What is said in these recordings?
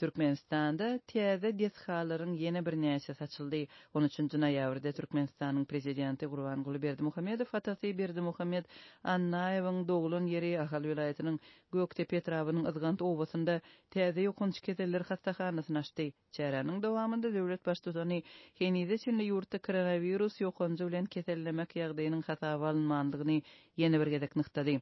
Türkmenistanda täze detsxalaryň ýene bir näçe saçyldy. 13-nji noýabrda Türkmenistanyň prezidenti Gurbanguly Berdimuhammedow atasy Berdimuhammed Annaýewiň dogulun ýeri Ahal vilayatynyň Göktepe etrabynyň Izgant obasynda täze ýokunç keseller hastahanasyny açdy. Çäranyň dowamında döwlet başçysy Henize çynly ýurtda koronavirus ýokunçy bilen kesellemek ýagdaýynyň hasaby alınmandygyny ýene bir gezek nyktady.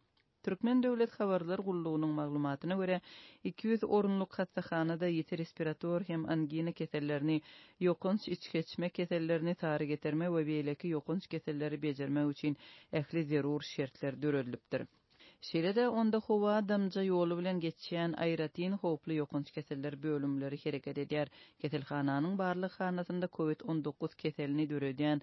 Türkmen Döwlet Habarlar Gullugynyň maglumatyna görä 200 orunluk hastahanada ýeti respirator hem angina kesellerini, ýokunç içkeçme kesellerini tary getirme we beýleki ýokunç keselleri bejermek üçin ähli zerur şertler döredilipdir. Şeýle-de onda howa damja ýolu bilen geçýän aýratin howply ýokunç keseller bölümleri hereket edýär. Keselhananyň barlyk hanasynda COVID-19 keselini döredýän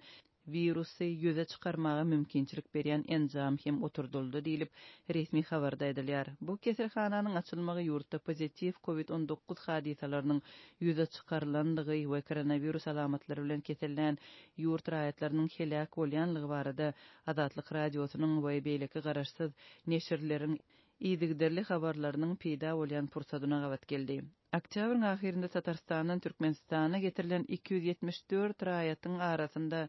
virusy ýüze çykarmaga mümkinçilik berýän enjam hem oturduldy diýilip resmi habarda edilýär. Bu keselhananyň açylmagy ýurtda pozitiv COVID-19 hadisalarynyň ýüze çykarlandygy we koronavirus alamatlary bilen kesellän ýurt raýatlarynyň helak bolýanlygy barada Azatlyk radiosynyň we beýleki garaşsyz neşirleriň iýdigderli habarlarynyň peýda bolýan pursadyna gawat geldi. Oktýabryň ahirinde Tatarstandan Türkmenistana getirilen 274 raýatyň arasynda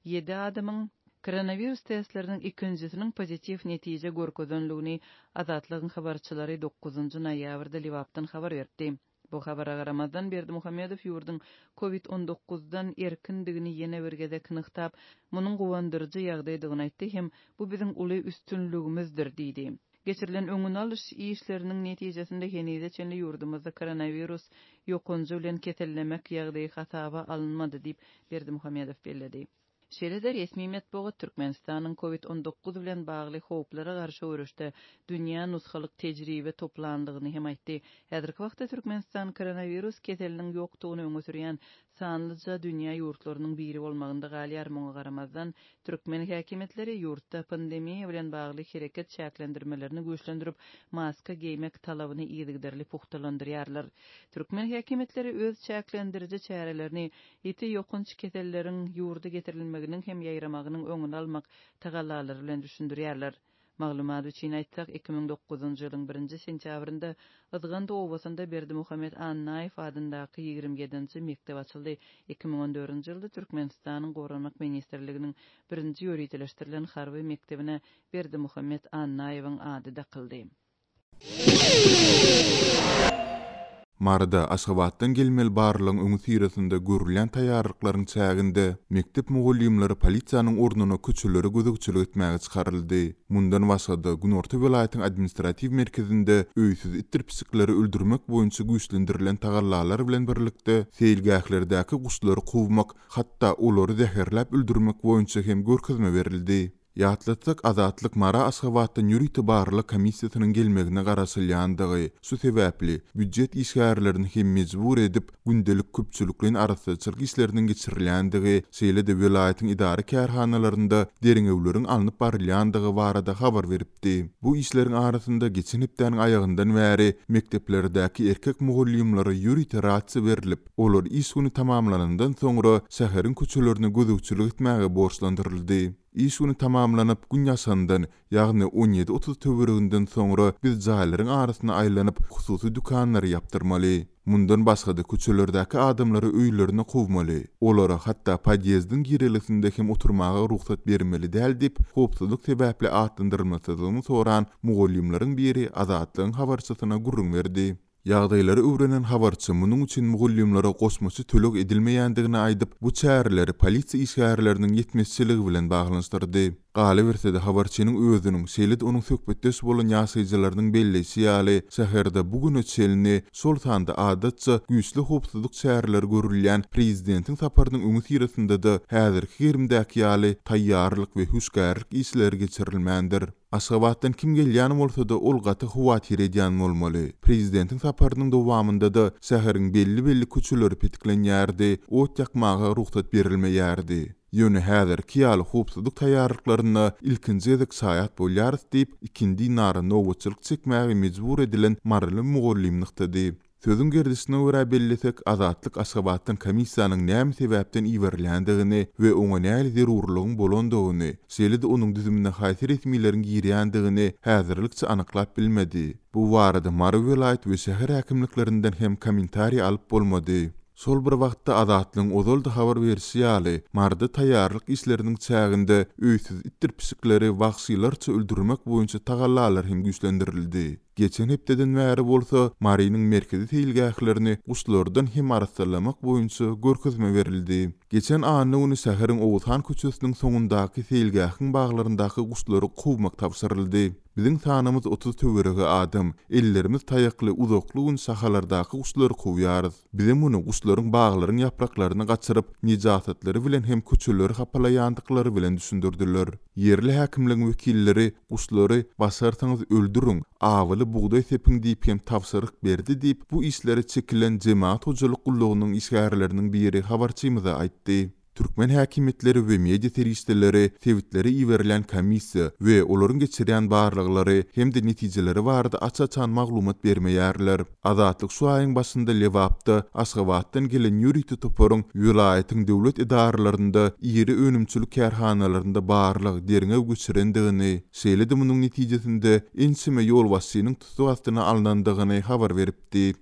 7 adamyň koronavirus testleriniň ikinjisiniň pozitiv netije görkezdenligini Azatlygyň habarçylary 9-njy noýabrda Liwapdan habar berdi. Bu habara garamazdan Berdimuhammedow ýurdun COVID-19-dan erkindigini ýene bir gezek nyktap, munyň gowandyrjy ýagdaýdygyny aýtdy hem bu biziň uly üstünligimizdir diýdi. Geçirilen öňüne alyş işleriniň netijesinde Henize çynly ýurdumyzda koronavirus ýokunçy bilen kesellemek ýagdaýy hasaba alınmady diýip Berdimuhammedow bellädi. Şeýle-de resmi matbuat Türkmenistanyň COVID-19 bilen bagly howplara garşy görüşde dünýä nushalyk tejribe toplandygyny hem aýtdy. Häzirki wagtda Türkmenistan koronavirus keseliniň ýokdugyny öňe sürýän sanlyca dünýä ýurtlarynyň biri bolmagynda galýar muňa garamazdan Türkmen häkimetleri ýurtda pandemiýa bilen bagly hereket çäklendirmelerini güýçlendirip maska giýmek talabyny ýygdyrly puhtalandyrýarlar. Türkmen häkimetleri öz çäklendiriji çärelerini ýeti ýokunç keselleriň ýurda getirilmeginiň hem ýaýramagynyň öňüni almak tagallalary bilen düşündirýärler. Maglumat üçin aýtsak 2009-njy ýylyň 1-nji sentýabrynda Izgant obasynda Berdimuhammed Annaýew adyndaky 27-nji mektep açyldy. 2014-nji ýylda Türkmenistanyň Gorunmak ministrliginiň 1-nji ýöretleşdirilen harby mektebine Berdimuhammed Annaýewiň ady dakyldy. Marada Aşgabatdan gelmeli barlygyň öňü tirasynda görülen taýýarlyklaryň çäginde mektep mugallimleri polisiýanyň ornuna köçeleri gözegçilik etmäge çykaryldy. Mundan başga Günorta vilayatynyň administrativ merkezinde öýsüz ittirpsikleri öldürmek boýunça güýçlendirilen tagallar bilen birlikde seýilgählerdäki guşlary gowmak, hatda olary zäherläp öldürmek boýunça hem görkezme berildi. Ýatlatsak Azatlyk Mara Aşgabatdan ýürüti barlyk komissiýasynyň gelmegine garaşylýandygy, şu sebäpli büdjet işgärlerini hem mejbur edip gündelik köpçülikliň arasyçylyk işleriniň geçirilýändigi, şeýle-de vilayatyň idara kärhanalarynda deriňewleriň alınıp barylýandygy barada habar beripdi. Bu işleriň arasynda geçen hepdäniň aýagyndan bäri mekteplerdäki erkek mugallimlere ýürüti rahatsy berilip, olar iş güni tamamlanandan soňra şäheriň köçelerine gözegçilik etmäge borçlandyryldy. İş günü tamamlanıp gün ýaşandan, ýagny 17-30 töwereginden soňra biz jaýlaryň arasyna aýlanyp hususy dükanlary ýapdyrmaly. Mundan başga-da köçelerdäki adamlary öýlerine gowmaly. Olara hatda podyezdin girelisinde hem oturmaga ruhsat bermeli däl diýip howpsuzlyk sebäpli atlandyrylmasyny soran mugallimleriň biri Azatlygyň habarçysyna gurrun berdi. Ýagdaýlary öwrenen habarçy munyň üçin mugallimlere goşmasy tölek edilmeýändigini aýdyp, bu çäreleri polisiýa işgärleriniň ýetmezçiligi bilen baglanşdyrdy. Galy berse-de habarçynyň özüniň şeýle-de onuň söhbetdeş bolan ýaşaýjylarynyň belleşi ýaly şäherde bugün öçelini sol tanda adatça güýçli howpsuzlyk çäreleri görülýän prezidentiň saparynyň öňü tirasynda da häzirki girimdäki ýaly taýýarlyk we hüşgärlik işleri geçirilmändir. Aşgabatdan kim gelýän bolsa-da ol gaty huwatyr edýän bolmaly. Prezidentiň saparynyň dowamında da şäheriň belli köçeleri petiklenýärdi, ot ýakmaga ruhsat berilmeýärdi. Ýöne häzirki ýaly howpsuzlyk taýýarlyklaryna ilkinji edek saýat bolýar diýip ikindi nara nowatçylyk çekmäge mejbur edilen marly mugallim nyktady. Sözün gerdisine göre belletek Azatlyk Aşgabatdan komissiýanyň näme sebäpden iwerilendigini we oňa näme zerurlygyň bolandygyny, şeýle-de onuň düzümine haýsy resmiýetlerin girýändigini häzirlikçe anyklap bilmedi. Bu barada Mary vilayet we şäher häkimliklerinden hem kommentariýa alyp bolmady. Sol bir wagtda Azatlyň ozalda habar berýärdi. Marda taýýarlyk işleriniň çäginde öýsüz ittirpisikleri wagsylarça öldürmek boýunça tagallalar hem güýçlendirildi. Geçen hepdeden bäri bolsa Marynyň merkezi teýilgählerini guşlardan hem arasalamak boýunça görkezme berildi. Geçen any ony şäheriň Owuzhan köçesiniň soňundaky teýilgähiň baglaryndaky guşlary gowmak tapşyryldy. Biziň sanymyz 30 töwerege adam, ellerimiz taýakly uzaklygyň sahalardaky guşlary gowýarys. Bizim muny guşlaryň baglaryň yapraklaryny gaçyryp, nijasatlary bilen hem köçeleri hapalaýandyklary bilen düşündirdiler. Yerli häkimligiň wekilleri guşlary basarsaňyz öldürüň, awaly buğday sepin diýip hem tapşyryk berdi diýip bu işleri çekilen jemaat hojalyk gullugynyň işgärleriniň biri habarçymyza aýtdy. Türkmen häkimetleri we media teristleri tewitleri iwerilen komissiýa we olaryň geçirýän barlyklary hem-de netijeleri barada açaçan maglumat bermeýärler. Azatlyk şu aýyň başynda Lewapda Aşgabatdan gelen ýürüýti toparyň vilayatyň döwlet idaralarynda ýeri önümçilik kärhanalarynda barlyk derine geçirendigini, şeýle-de munyň netijesinde ensime ýol wasynyň tutup astyna alınandygyny habar beripdi.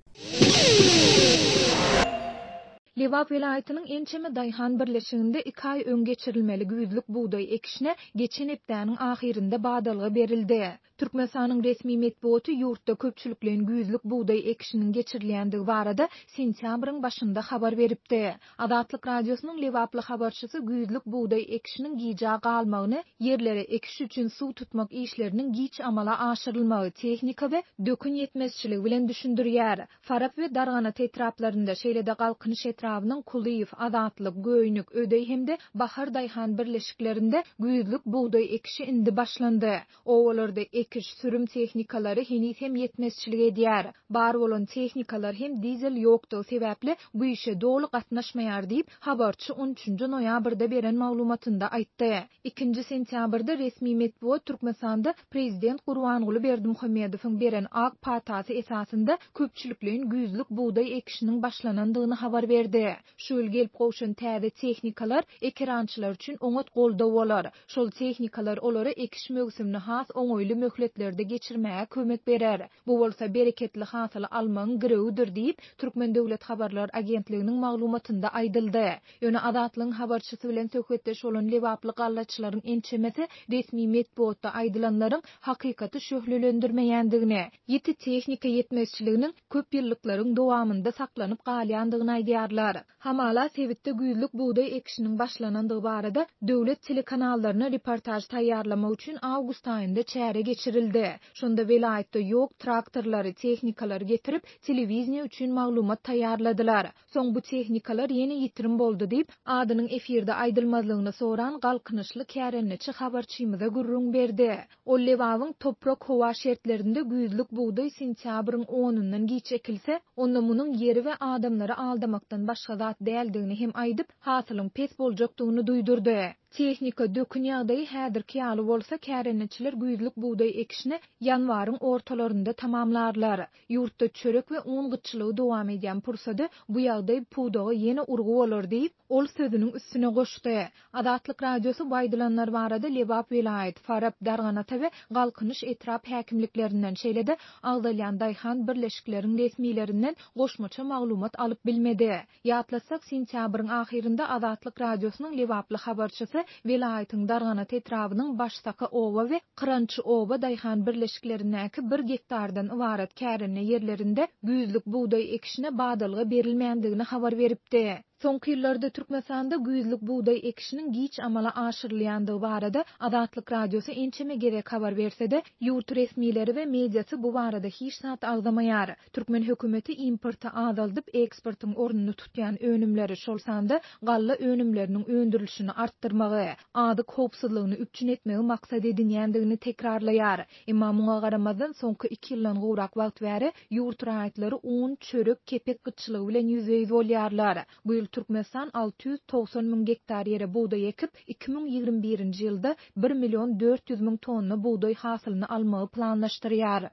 Lewap vilayatynyň Ençeme Daýhan birleşiginde 2 aý ön geçirilmeli güýzlük buğday ekişine geçen hepdäniň ahirinde badalga berildi. Türkmenistanyň resmi medeniýeti ýurtda köpçüliklen güýzlük buğday ekişiniň geçirilýändigi barada sentýabryň başynda habar beripdi. Azatlyk radiosynyň Lewaply habarçysy güýzlük buğday ekişiniň giýja galmagyny, yerlere ekiş üçin suw tutmak işleriniň giç amala aşyrylmagy tehnika we dökün ýetmezçiligi bilen düşündirýär. Farap we Dargana tetraplarynda şeýle-de galkynyş etrawynyň Kulyýew, Azatlyk, Göýnük, Ödey hemde Bahar Daýhan birleşiklerinde güýzlük buğday ekişi indi başlandy. Owalarda ekiş sürüm tehnikalary henüz hem yetmezçilik edýär. Bar bolan tehnikalar hem dizel ýokdugy sebäpli bu işe dolu gatnaşmaýar diýip habarçy 13 noýabrda beren maglumatynda aýtdy. 2 sentýabrda resmi medeniýet Türkmenistanda prezident Gurbanguly Berdimuhammedowyň beren ak patasy esasında köpçüliklen güýzlük buğday ekişiniň başlanandygyny habar berdi. Şol gelip gowşan täze tehnikalar ekrançylar üçin oňat goldaw bolar. Şol tehnikalar olary ekiş mögsimini has oňoýly möhletlerde geçirmäge kömek berer. Bu bolsa bereketli hasyl almagyň giregidir diýip Türkmen Döwlet Habarlar Agentliginiň maglumatynda aýdyldy. Ýöne Azatlyň habarçysy bilen söhbetdeş bolan Lewaply gallaçylaryň ençemesi resmi medeniýetde aýdylanlaryň hakykaty şöhlelendirmeýändigini, ýeti tehnika ýetmezçiliginiň köp ýyllyklaryň dowamında saklanyp galýandygyny aýdýarlar. Hamala Sewitde güýzlük buğday ekişiniň başlanandygy barada döwlet telekanallarına reportaj taýýarlamak üçin awgust aýynda çäre geçirildi. Şonda vilayatda ýok traktorlary, tehnikalar getirip telewiziýa üçin maglumat taýýarladylar. Soň bu tehnikalar ýene ýitirim boldy diýip adynyň efirde aýdylmazlygyny soran galkynyşly kärenneçi habarçymyza gurrun berdi. O Lewawyň toprak howa şertlerinde güýzlük buğday sentýabryň 10-ndan giç ekilse, onda munyň ýeri we adamlary aldamakdan başga zat däldigini hem aýdyp, hasylyň pes boljakdygyny duýdurdy. Tehnika dökün ýagdaýy häzirki ýaly bolsa kärenneçiler güýzlük buğday ekişini ýanwaryň ortalarynda tamamlarlar. Ýurtda çörek we un gyçylygy dowam edýän pursada bu ýagdaý puwdaga ýene urgu bolar diýip ol sözüniň üstüne goşdy. Azatlyk radiosy baýdylanlar barada Lewap vilayet, Farap, Dargana we galkynyş etrap häkimliklerinden şeýle-de Agdalýan Daýhan birleşikleriniň resmiýetlerinden goşmaça maglumat alyp bilmedi. Ýatlasak sentýabryň ahirinde Azatlyk radiosynyň Lewaply habarçysy vilayatyň Dargana tetrawynyň başdaky owa we Kırançy owa Daýhan birleşiklerindäki 1 hektardan ibaret kärenne yerlerinde güýzlük buğday ekişine badalga berilmeýändigini habar beripdi. Soňky ýyllarda Türkmenistanda güýzlük buğday ekişiniň giç amala aşyrylýandygy barada Azatlyk radiosy ençeme gerek habar berse-de, ýurt resmiýetleri we mediasy bu barada hiç zat agdamaýar. Türkmen hökümeti importa azaldyp eksportyň ornuny tutýan önümleri şolsanda galla önümleriniň öndürilişini artdyrmagy, ady howpsuzlygyny üçin etmegi maksat edilýändigini tekrarlaýar. Emma muňa garamazdan soňky 2 ýyldan gowrak wagt bäri ýurt raýatlary un, çörek, kepek gyçylygy bilen ýüzüýiz bolýarlar. Bu ýyl Türkmenistan 690 000 hektar ýere buğday ekip 2021-nji ýylda 1 400 000 tonna buğday hasylyny almagy planlaşdyrýar.